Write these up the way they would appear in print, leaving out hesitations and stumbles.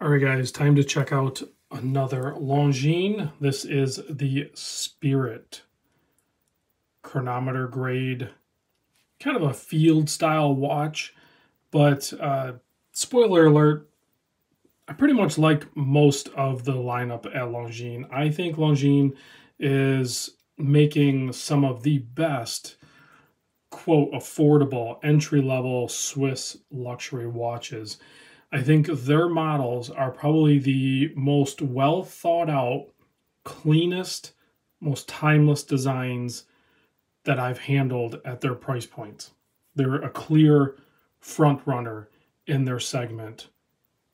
All right, guys, time to check out another Longines. This is the Spirit chronometer grade, kind of a field style watch, but spoiler alert, I pretty much like most of the lineup at Longines. I think Longines is making some of the best, quote, affordable, entry-level Swiss luxury watches. I think their models are probably the most well thought out, cleanest, most timeless designs that I've handled at their price points. They're a clear front runner in their segment.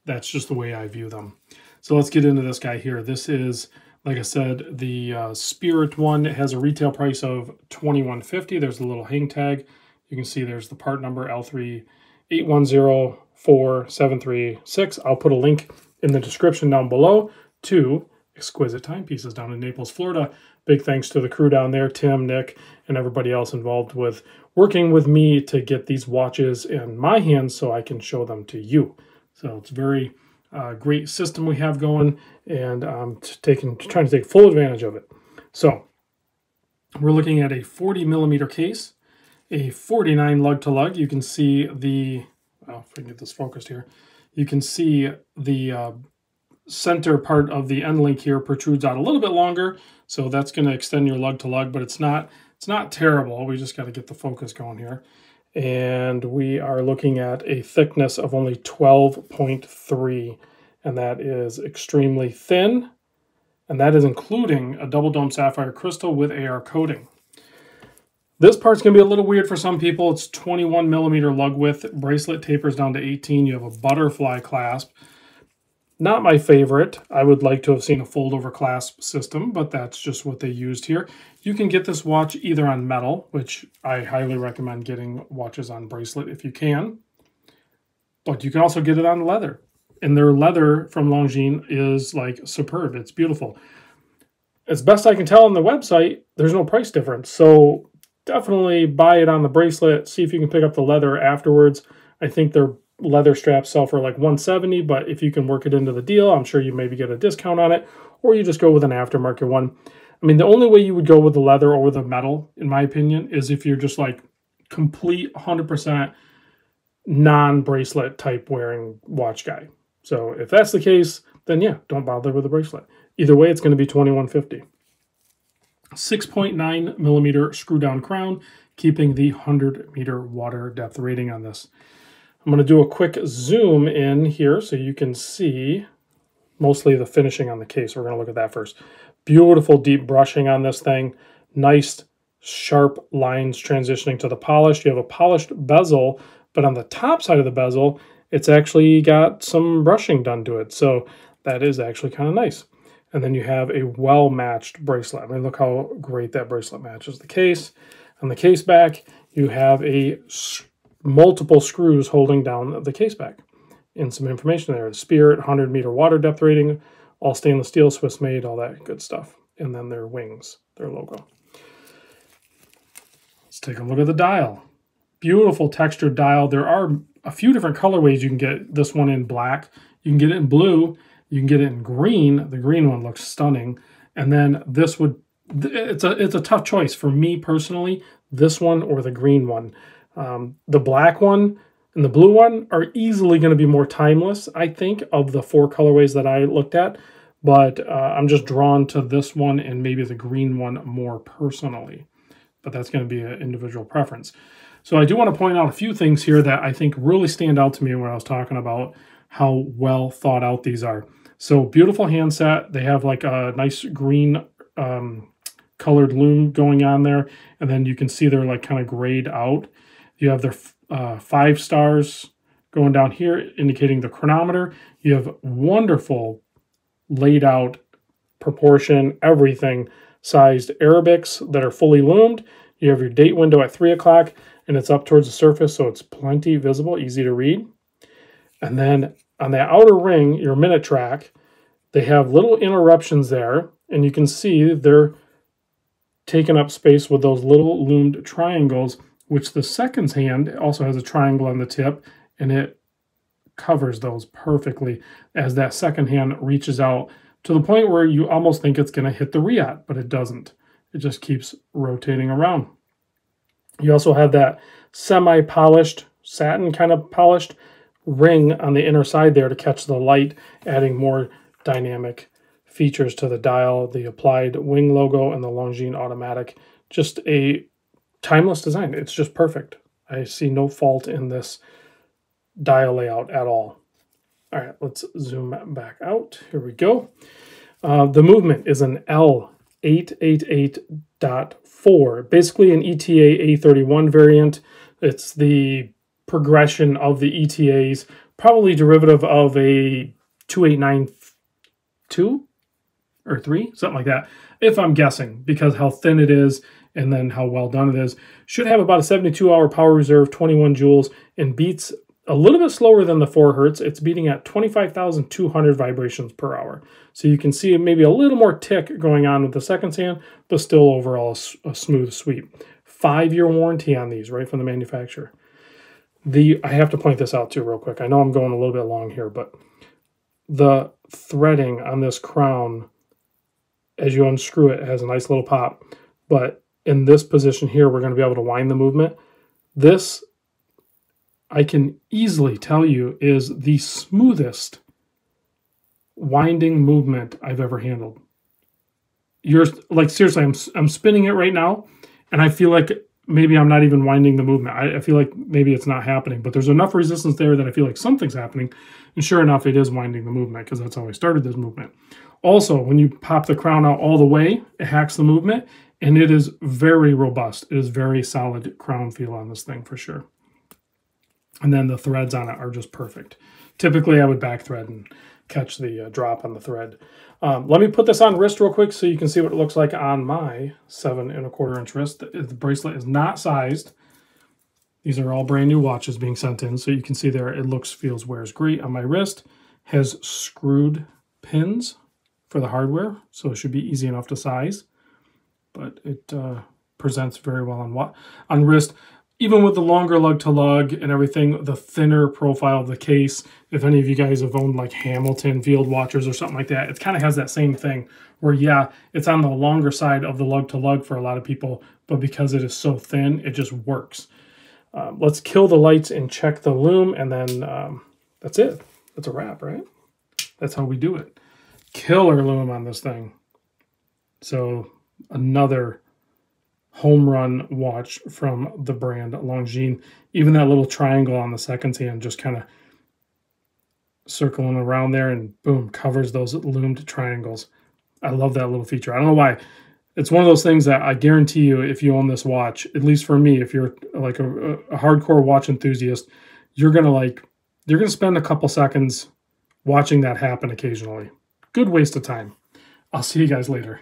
That's just the way I view them. So let's get into this guy here. This is, like I said, the Spirit one. It has a retail price of $21.50. There's a little hang tag. You can see there's the part number L3.810.4.73.6. I'll put a link in the description down below to exquisite timepieces down in Naples, Florida. Big thanks to the crew down there, Tim, Nick, and everybody else involved with working with me to get these watches in my hands so I can show them to you. So it's a very great system we have going, and I'm trying to take full advantage of it. So we're looking at a 40 millimeter case, a 49 lug to lug. You can see the, well, if I can get this focused here, you can see the center part of the end link here protrudes out a little bit longer, so that's going to extend your lug to lug, but it's not terrible. We just got to get the focus going here. And we are looking at a thickness of only 12.3, and that is extremely thin, and that is including a double dome sapphire crystal with AR coating. This part's going to be a little weird for some people. It's 21 millimeter lug width, bracelet tapers down to 18. You have a butterfly clasp. Not my favorite. I would like to have seen a fold-over clasp system, but that's just what they used here. You can get this watch either on metal, which I highly recommend getting watches on bracelet if you can, but you can also get it on leather. And their leather from Longines is like superb. It's beautiful. As best I can tell on the website, there's no price difference. So definitely buy it on the bracelet. See if you can pick up the leather afterwards. I think their leather straps sell for like $170, but if you can work it into the deal, I'm sure you maybe get a discount on it, or you just go with an aftermarket one. I mean, the only way you would go with the leather or the metal, in my opinion, is if you're just like complete 100% non-bracelet type wearing watch guy. So if that's the case, then yeah, don't bother with the bracelet. Either way, it's going to be $21.50. 6.9 millimeter screw down crown, keeping the 100 meter water depth rating on this. I'm going to do a quick zoom in here so you can see mostly the finishing on the case. We're going to look at that first. Beautiful deep brushing on this thing. Nice sharp lines transitioning to the polished. You have a polished bezel, but on the top side of the bezel, it's actually got some brushing done to it. So that is actually kind of nice. And then you have a well-matched bracelet. I mean, look how great that bracelet matches the case. On the case back, you have a multiple screws holding down the case back. And some information there. Spirit, 100 meter water depth rating, all stainless steel, Swiss made, all that good stuff. And then their wings, their logo. Let's take a look at the dial. Beautiful textured dial. There are a few different colorways. You can get this one in black. You can get it in blue. You can get it in green. The green one looks stunning. And then this would, it's a tough choice for me personally, this one or the green one. The black one and the blue one are easily going to be more timeless, I think, of the four colorways that I looked at. But I'm just drawn to this one and maybe the green one more personally. But that's going to be an individual preference. So I do want to point out a few things here that I think really stand out to me when I was talking about how well thought out these are. So beautiful handset. They have like a nice green colored lume going on there. And then you can see they're like kind of grayed out. You have their 5 stars going down here, indicating the chronometer. You have wonderful laid out proportion, everything, sized Arabics that are fully loomed. You have your date window at 3 o'clock, and it's up towards the surface, so it's plenty visible, easy to read. And then on the outer ring, your minute track, they have little interruptions there, and you can see they're taking up space with those little loomed triangles, which the seconds hand also has a triangle on the tip, and it covers those perfectly as that second hand reaches out to the point where you almost think it's going to hit the riot, but it doesn't. It just keeps rotating around. You also have that semi-polished, satin kind of polished ring on the inner side there to catch the light, adding more dynamic features to the dial, the applied wing logo, and the Longines automatic. Just a timeless design. It's just perfect. I see no fault in this dial layout at all. All right, let's zoom back out. Here we go. The movement is an L3.810.4.73.6, basically an ETA A31 variant. It's the progression of the ETAs, probably derivative of a 2892 or 3, something like that, if I'm guessing, because how thin it is and then how well done it is. Should have about a 72-hour power reserve, 21 joules, and beats a little bit slower than the 4 hertz. It's beating at 25,200 vibrations per hour. So you can see maybe a little more tick going on with the second hand, but still overall a smooth sweep. 5-year warranty on these, right from the manufacturer. I have to point this out too real quick. I know I'm going a little bit long here, but the threading on this crown, as you unscrew it, has a nice little pop. But in this position here, we're going to be able to wind the movement. This, I can easily tell you, is the smoothest winding movement I've ever handled. You're like, seriously, I'm spinning it right now, and I feel like maybe I'm not even winding the movement. I feel like maybe it's not happening, but there's enough resistance there that I feel like something's happening. And sure enough, it is winding the movement, because that's how I started this movement. Also, when you pop the crown out all the way, it hacks the movement, and it is very robust. It is very solid crown feel on this thing for sure. And then the threads on it are just perfect. Typically, I would back thread and catch the drop on the thread. Let me put this on wrist real quick so you can see what it looks like on my 7 1/4 inch wrist. The bracelet is not sized. These are all brand new watches being sent in, so you can see there it looks, feels, wears great on my wrist. Has screwed pins for the hardware, so it should be easy enough to size. But it presents very well on wrist. Even with the longer lug-to-lug and everything, the thinner profile of the case, if any of you guys have owned like Hamilton field watches or something like that, it kind of has that same thing where, yeah, it's on the longer side of the lug-to-lug for a lot of people, but because it is so thin, it just works. Let's kill the lights and check the lume, and then that's it. That's a wrap, right? That's how we do it. Killer lume on this thing. So another home run watch from the brand Longines. Even that little triangle on the second hand just kind of circling around there, and boom, covers those loomed triangles. I love that little feature. I don't know why. It's one of those things that I guarantee you, if you own this watch, at least for me, if you're like a hardcore watch enthusiast, you're gonna spend a couple seconds watching that happen occasionally. Good waste of time. I'll see you guys later.